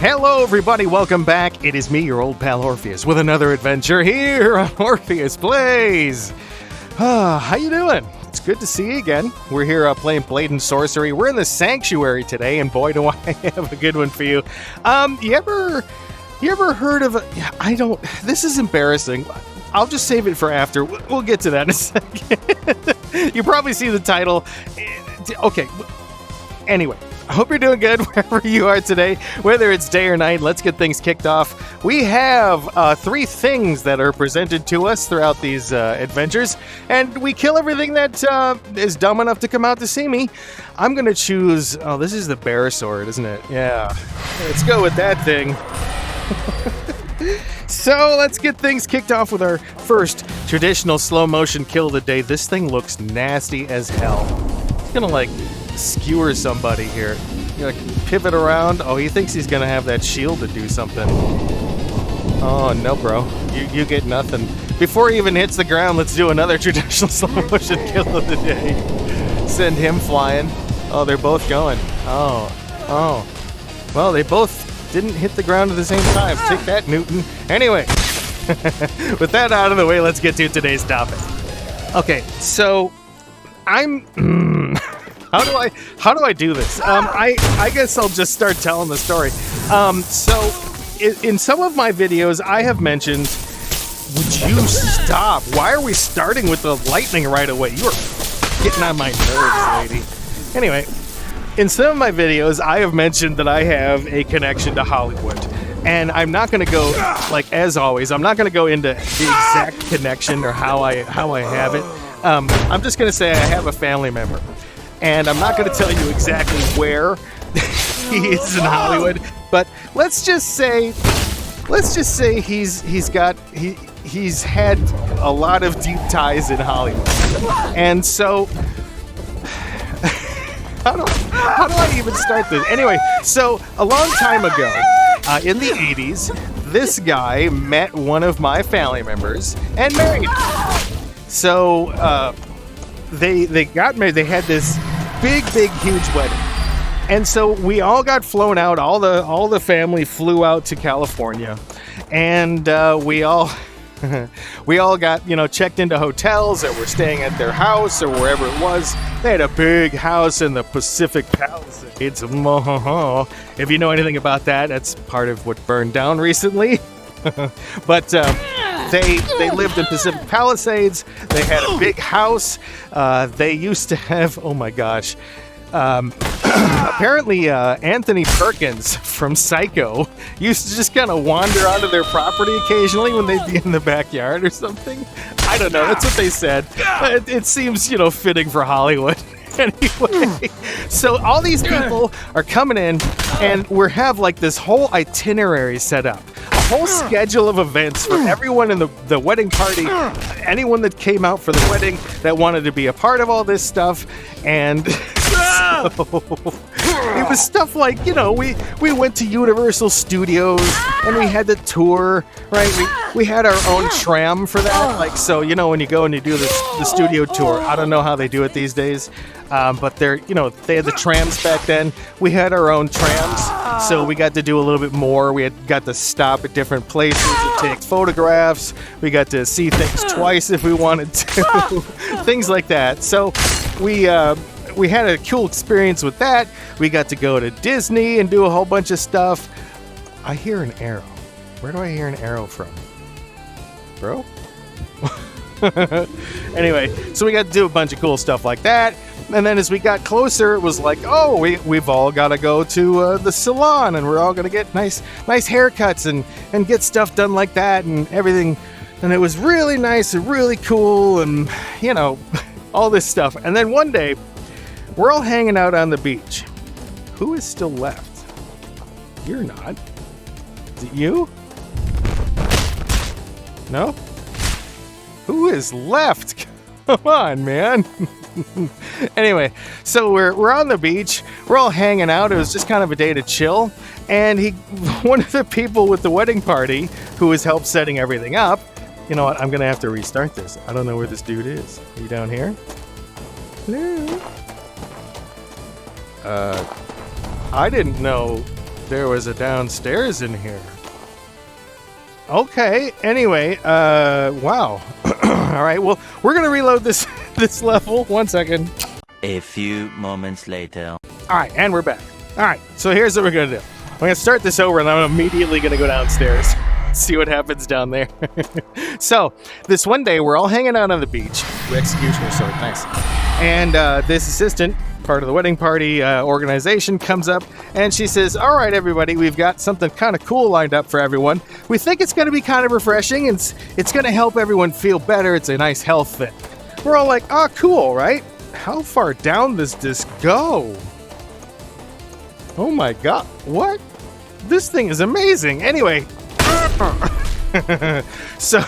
Hello everybody, welcome back. It is me, your old pal Orpheus, with another adventure here on Orpheus Plays. How you doing? It's good to see you again. We're here playing Blade and Sorcery. We're in the Sanctuary today, and boy do I have a good one for you. You ever heard of this is embarrassing. I'll just save it for after. We'll get to that in a second. You probably see the title. Okay. Anyway, I hope you're doing good wherever you are today, whether it's day or night. Let's get things kicked off. We have 3 things that are presented to us throughout these adventures, and we kill everything that is dumb enough to come out to see me. I'm going to choose... Oh, this is the bear sword, isn't it? Yeah. Let's go with that thing. So let's get things kicked off with our first traditional slow motion kill of the day. This thing looks nasty as hell. It's going to, skewer somebody here. You pivot around. Oh, he thinks he's gonna have that shield to do something. Oh no, bro, you get nothing. Before he even hits the ground, let's do another traditional slow motion kill of the day. Send him flying. Oh, they're both going. Oh well, they both didn't hit the ground at the same time. Take that, Newton. Anyway, with that out of the way, let's get to today's topic. Okay, so I'm How do I do this? I guess I'll just start telling the story. So in some of my videos, I have mentioned, would you stop? Why are we starting with the lightning right away? You're getting on my nerves, lady. Anyway, in some of my videos, I have mentioned that I have a connection to Hollywood. And I'm not going to go, as always, I'm not going to go into the exact connection or how I have it. I'm just going to say I have a family member. And I'm not going to tell you exactly where he is in Hollywood, but let's just say he's had a lot of deep ties in Hollywood. And so how do I even start this? Anyway, so a long time ago, in the 80s, this guy met one of my family members and married her. So they got married. They had this big, huge wedding, and so we all got flown out. All the family flew out to California, and we all got checked into hotels, or were staying at their house or wherever it was. They had a big house in the Pacific Palisades. If you know anything about that, that's part of what burned down recently. But they lived in Pacific Palisades. They had a big house. They used to have, oh my gosh, apparently Anthony Perkins from Psycho used to just kind of wander out of their property occasionally when they'd be in the backyard or something. I don't know. That's what they said. It seems, fitting for Hollywood. Anyway, so all these people are coming in, and we have this whole itinerary set up. Whole schedule of events for everyone in the wedding party, anyone that came out for the wedding that wanted to be a part of all this stuff. And so it was stuff like, we went to Universal Studios and we had the tour, right? We had our own tram for that. So, when you go and you do the studio tour, I don't know how they do it these days. But they had the trams back then. We had our own trams, so we got to do a little bit more. We got to stop at different places to take photographs. We got to see things twice if we wanted to, things like that. So we had a cool experience with that. We got to go to Disney and do a whole bunch of stuff. I hear an arrow. Where do I hear an arrow from? Bro? Anyway, so we got to do a bunch of cool stuff like that. And then as we got closer, it was we've all got to go to the salon, and we're all going to get nice haircuts and get stuff done like that and everything. And it was really nice and really cool and, all this stuff. And then one day, we're all hanging out on the beach. Who is still left? You're not. Is it you? No? Who is left? Come on, man. Anyway, so we're on the beach. We're all hanging out. It was just kind of a day to chill. And one of the people with the wedding party, who has helped setting everything up, you know what? I'm gonna have to restart this. I don't know where this dude is. Are you down here? Hello? I didn't know there was a downstairs in here. Okay, anyway, wow. All right, well, we're gonna reload this level. 1 second. A few moments later. All right, and we're back. All right, so here's what we're gonna do. I'm gonna start this over, and I'm immediately gonna go downstairs, see what happens down there. So, this one day, we're all hanging out on the beach. Executioner sword, nice. And this assistant, part of the wedding party organization, comes up and she says, all right, everybody, we've got something kind of cool lined up for everyone. We think it's going to be kind of refreshing, and it's going to help everyone feel better. It's a nice health thing. We're all like, oh, cool, right? How far down does this go? Oh my God, what? This thing is amazing. Anyway, so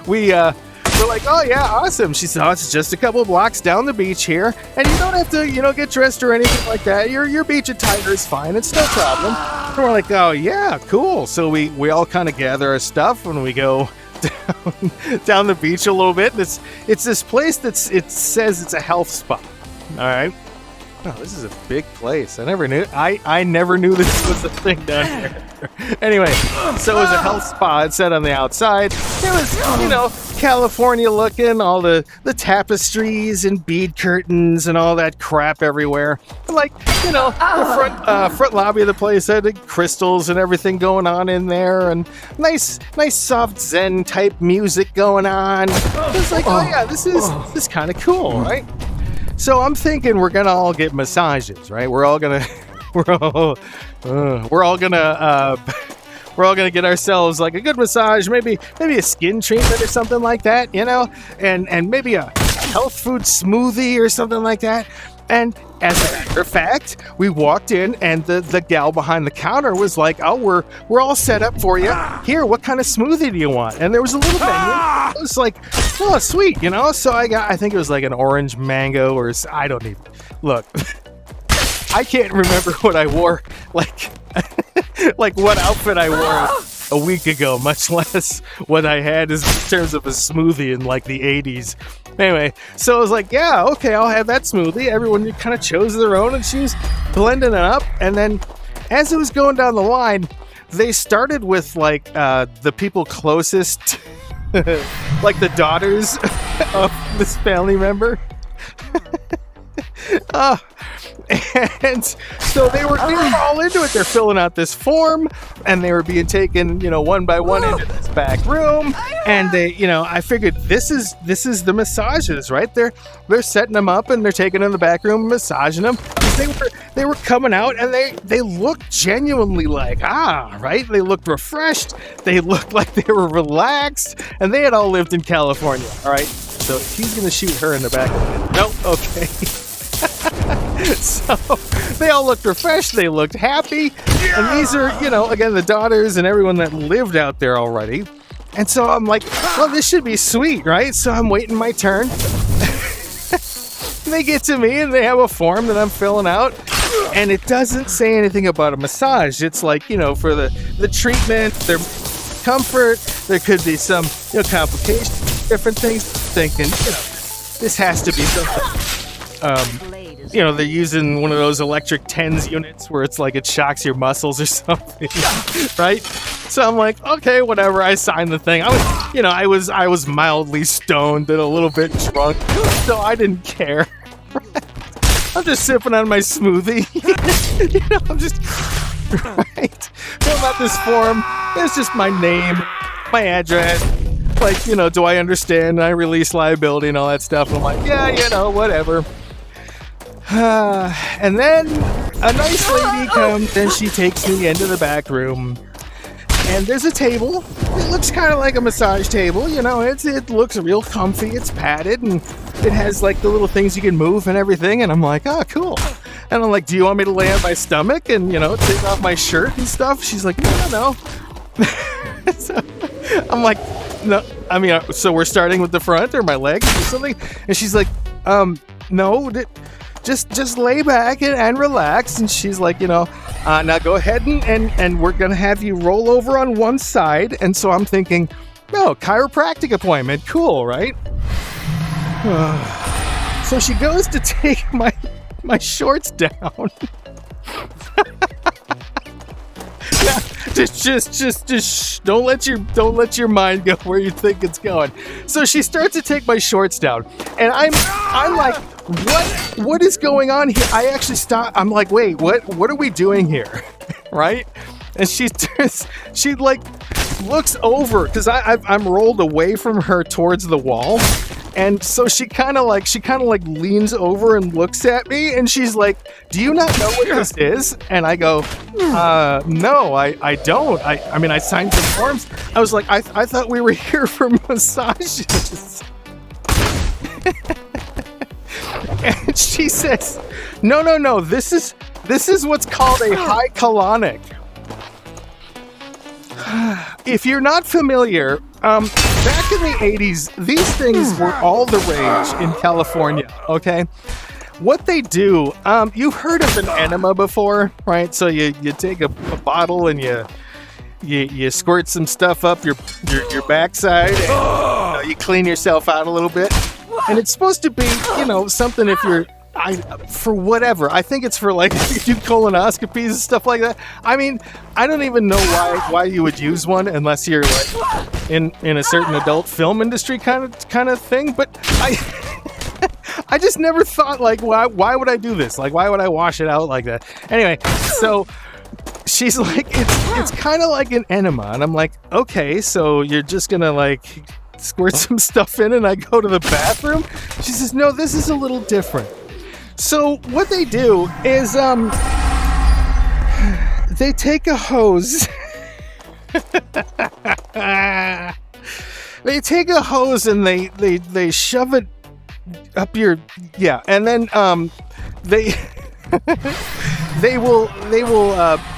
we're like, oh yeah, awesome. She said, oh, it's just a couple blocks down the beach here, and you don't have to, get dressed or anything like that. Your beach attire is fine. It's no problem. And we're like, oh yeah, cool. So we all kind of gather our stuff and we go down the beach a little bit. And it's this place it says it's a health spa. All right. Oh, this is a big place. I never knew this was a thing down here. Anyway, so it was a health spa. It said on the outside. It was, California looking, all the tapestries and bead curtains and all that crap everywhere. Like, the front lobby of the place had crystals and everything going on in there, and nice soft Zen type music going on. It's like, oh yeah, this is kind of cool, right? So I'm thinking we're gonna all get massages, right? We're all gonna get ourselves like a good massage, maybe a skin treatment or something like that, and maybe a health food smoothie or something like that. And as a matter of fact, we walked in and the gal behind the counter was like, oh, we're all set up for you. Here, what kind of smoothie do you want? And there was a little menu. It was like, oh, sweet, So I think it was like an orange mango or I don't even, look, I can't remember what I wore, like what outfit I wore a week ago, much less what I had in terms of a smoothie in like the 80s. Anyway, so I was like, yeah, okay, I'll have that smoothie. Everyone kind of chose their own, and she was blending it up. And then as it was going down the line, they started with like the people closest, like the daughters of this family member. And so they were all into it. They're filling out this form, and they were being taken, one by one into this back room. And they, I figured this is the massages, right? They're setting them up, and they're taking them in the back room and massaging them. They were coming out, and they looked genuinely like, right? They looked refreshed. They looked like they were relaxed, and they had all lived in California. All right, so he's gonna shoot her in the back. Nope. Okay. So they all looked refreshed, they looked happy, and these are, again, the daughters and everyone that lived out there already. And so I'm like, well, this should be sweet, right? So I'm waiting my turn. They get to me and they have a form that I'm filling out, and it doesn't say anything about a massage. It's like, for the treatment, their comfort, there could be some, complications, different things. Thinking, this has to be something. They're using one of those electric TENS units where it's like it shocks your muscles or something, right? So I'm like, okay, whatever. I signed the thing. I was mildly stoned and a little bit drunk, so I didn't care. I'm just sipping on my smoothie. I'm just right. Filling out this form. There's just my name, my address. Like, do I understand? I release liability and all that stuff. And I'm like, yeah, whatever. And then a nice lady comes and she takes me into the back room, and there's a table. It looks kind of like a massage table, it looks real comfy. It's padded, and it has like the little things you can move and everything. And I'm like, oh, cool. And I'm like, do you want me to lay on my stomach and take off my shirt and stuff? She's like, no. So I'm like, no. I mean, so we're starting with the front or my legs or something? And she's like, no. Just lay back and relax. And she's like, now go ahead and we're going to have you roll over on one side. And so I'm thinking, chiropractic appointment. Cool, right? So she goes to take my shorts down. just don't let your mind go where you think it's going. So she starts to take my shorts down, and I'm like, what is going on here? I actually stop. I'm like, wait, what are we doing here, right? And she like looks over because I'm rolled away from her towards the wall. And so she kind of like leans over and looks at me, and she's like, "Do you not know what this is?" And I go, "No, I don't. I mean, I signed some forms." I was like, I thought we were here for massages." And she says, "No. This is what's called a high colonic." If you're not familiar, back in the 80s, these things were all the rage in California, okay? What they do, you've heard of an enema before, right? So you take a bottle and you squirt some stuff up your backside, and you clean yourself out a little bit. And it's supposed to be, something if you're... for whatever. I think it's for like if you do colonoscopies and stuff like that. I mean, I don't even know why you would use one unless you're like in a certain adult film industry kind of thing. But I just never thought like why would I do this? Like why would I wash it out like that? Anyway, so she's like it's kind of like an enema, and I'm like, okay, so you're just gonna like squirt some stuff in and I go to the bathroom? She says, no, this is a little different. So what they do is they take a hose. They take a hose and they shove it up your and then they they will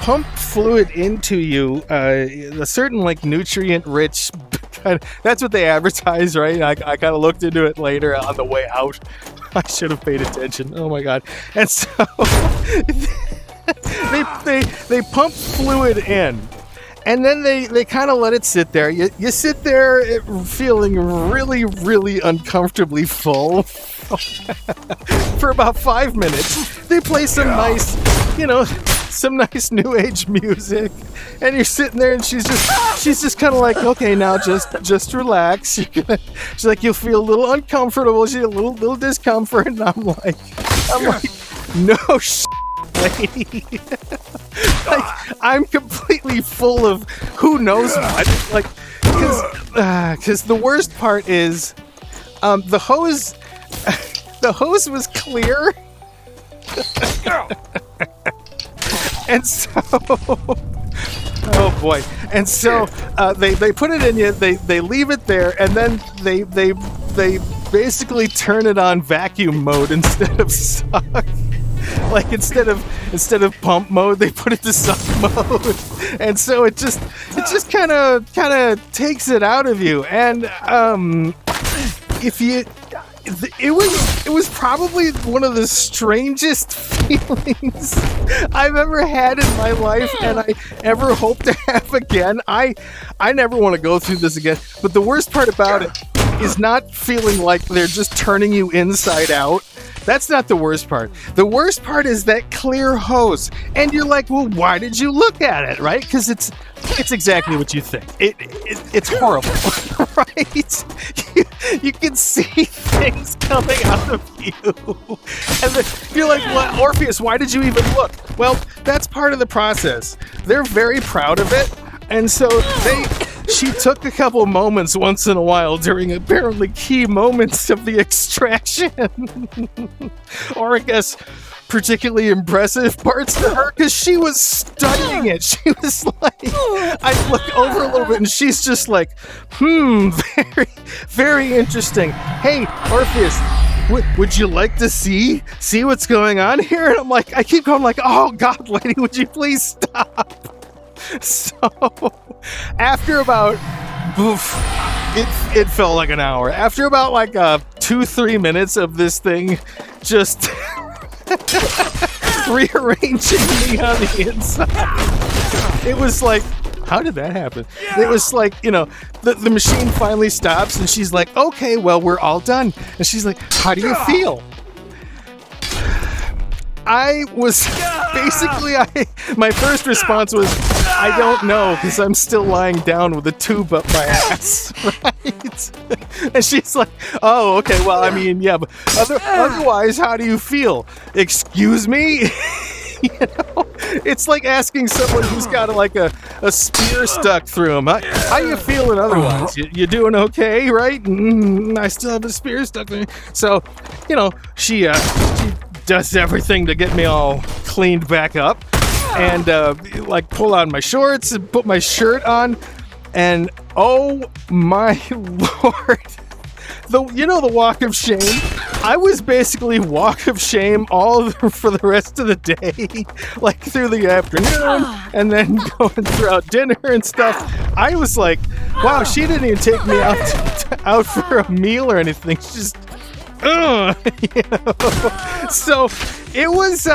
pump fluid into you, a certain like nutrient rich kind of, that's what they advertise, right? I kind of looked into it later on the way out. I should have paid attention. Oh my god. And so they pump fluid in, and then they kind of let it sit there. You sit there feeling really, really uncomfortably full for about 5 minutes. They play some nice, some nice new age music, and you're sitting there, and she's just kind of like, okay, now just relax. She's like, you'll feel a little uncomfortable. She's a little discomfort, and I'm like, no shit, lady. Like, I'm completely full of who knows what. Like, because the worst part is, the hose was clear. And so, oh boy! And so they put it in you. They leave it there, and then they basically turn it on vacuum mode instead of suck. Like instead of pump mode, they put it to suck mode, and so it just kind of takes it out of you. And it was probably one of the strangest feelings I've ever had in my life, and I ever hope to have again. I never want to go through this again. But the worst part about it is not feeling like they're just turning you inside out. That's not the worst part. The worst part is that clear hose. And you're like, well, why did you look at it, right? Because it's exactly what you think. It's horrible, right? You can see things coming out of you. And then you're like, well, Orpheus, why did you even look? Well, that's part of the process. They're very proud of it. And so she took a couple moments once in a while during apparently key moments of the extraction. Or I guess particularly impressive parts to her, because she was studying it. She was like, I look over a little bit and she's just like, very, very interesting. Hey, Orpheus, would you like to see what's going on here? And I'm like, I keep going like, oh God, lady, would you please stop? So after about it felt like an hour. After about like 2-3 minutes of this thing just rearranging me on the inside, it was like, how did that happen? It was like, the machine finally stops and she's like, okay, well, we're all done. And she's like, how do you feel? I was basically, my first response was, I don't know, because I'm still lying down with a tube up my ass, right? And she's like, oh, okay, well, I mean, yeah, but otherwise, how do you feel? Excuse me? You know, it's like asking someone who's got like a spear stuck through him. How you feeling otherwise? You doing okay, right? I still have a spear stuck through me. So, you know, she does everything to get me all cleaned back up, and like pull on my shorts and put my shirt on, and oh my Lord. The walk of shame. I was basically walk of shame for the rest of the day, like through the afternoon, and then going throughout dinner and stuff. I was like, wow, she didn't even take me out for a meal or anything. She just, you know? So it was.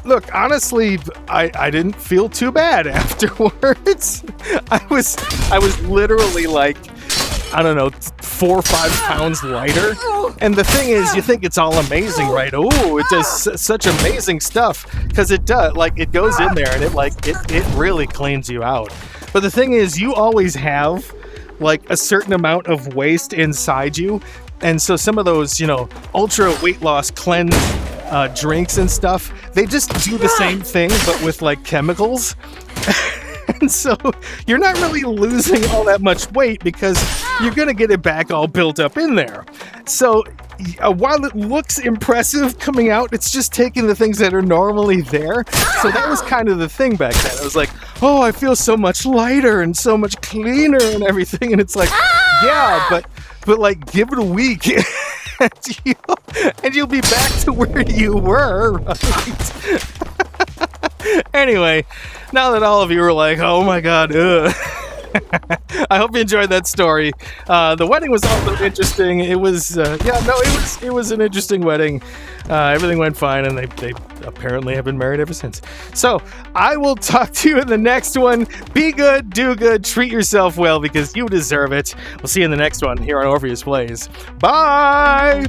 Look, honestly, I didn't feel too bad afterwards. I was literally like, I don't know, 4 or 5 pounds lighter. And the thing is, you think it's all amazing, right? Oh, it does such amazing stuff, because it does. Like, it goes in there and it really cleans you out. But the thing is, you always have like a certain amount of waste inside you, and so some of those, you know, ultra weight loss cleanse drinks and stuff, they just do the same thing but with like chemicals. And so you're not really losing all that much weight, because you're going to get it back all built up in there. So while it looks impressive coming out, it's just taking the things that are normally there. So that was kind of the thing back then. I was like, oh, I feel so much lighter and so much cleaner and everything. And it's like, yeah, but like, give it a week. and you'll be back to where you were, right? Anyway, now that all of you are like, oh my God, I hope you enjoyed that story. The wedding was also interesting. It was, it was an interesting wedding. Everything went fine, and they apparently have been married ever since. So I will talk to you in the next one. Be good, do good, treat yourself well, because you deserve it. We'll see you in the next one here on Orpheus Plays. Bye!